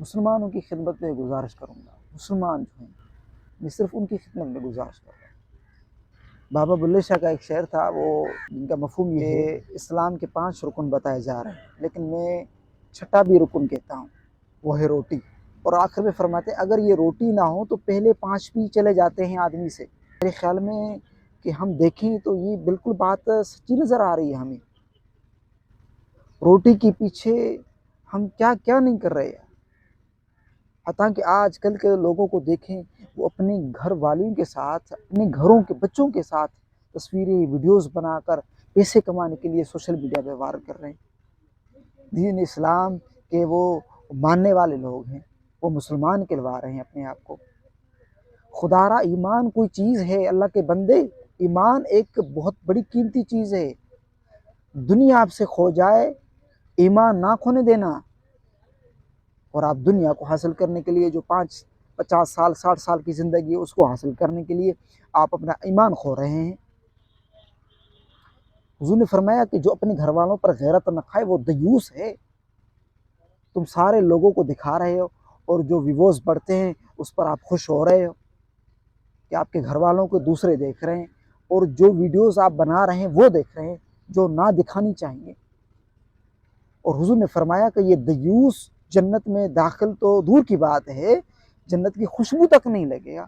مسلمانوں کی خدمت میں گزارش کروں گا، مسلمان جو ہیں میں صرف ان کی خدمت میں گزارش کر رہا ہوں۔ بابا بلے شاہ کا ایک شعر تھا، وہ جن کا مفہوم یہ ہے، اسلام کے 5 رکن بتائے جا رہے ہیں لیکن میں 6واں بھی رکن کہتا ہوں، وہ ہے روٹی۔ اور آخر میں فرماتے ہیں اگر یہ روٹی نہ ہو تو پہلے 5 بھی چلے جاتے ہیں آدمی سے۔ میرے خیال میں کہ ہم دیکھیں تو یہ بالکل بات سچی نظر آ رہی ہے ہمیں۔ روٹی کے پیچھے ہم کیا کیا نہیں کر رہے ہیں، حتیٰ کہ آج کل کے لوگوں کو دیکھیں وہ اپنے گھر والوں کے ساتھ، اپنے گھروں کے بچوں کے ساتھ تصویریں ویڈیوز بنا کر پیسے کمانے کے لیے سوشل میڈیا پہ وائرل کر رہے ہیں۔ دین اسلام کے وہ ماننے والے لوگ ہیں، وہ مسلمان کہلوا رہے ہیں اپنے آپ کو۔ خدا را ایمان کوئی چیز ہے اللہ کے بندے، ایمان ایک بہت بڑی قیمتی چیز ہے۔ دنیا آپ سے کھو جائے، ایمان نہ کھونے دینا۔ اور آپ دنیا کو حاصل کرنے کے لیے جو 50 سال 60 سال کی زندگی ہے اس کو حاصل کرنے کے لیے آپ اپنا ایمان کھو رہے ہیں۔ حضور نے فرمایا کہ جو اپنے گھر والوں پر غیرت نہ کھائے وہ دیوس ہے۔ تم سارے لوگوں کو دکھا رہے ہو اور جو ویوز بڑھتے ہیں اس پر آپ خوش ہو رہے ہو کہ آپ کے گھر والوں کو دوسرے دیکھ رہے ہیں، اور جو ویڈیوز آپ بنا رہے ہیں وہ دیکھ رہے ہیں جو نہ دکھانی چاہیے۔ اور حضور نے فرمایا کہ یہ دیوس جنت میں داخل تو دور کی بات ہے، جنت کی خوشبو تک نہیں لگے گا۔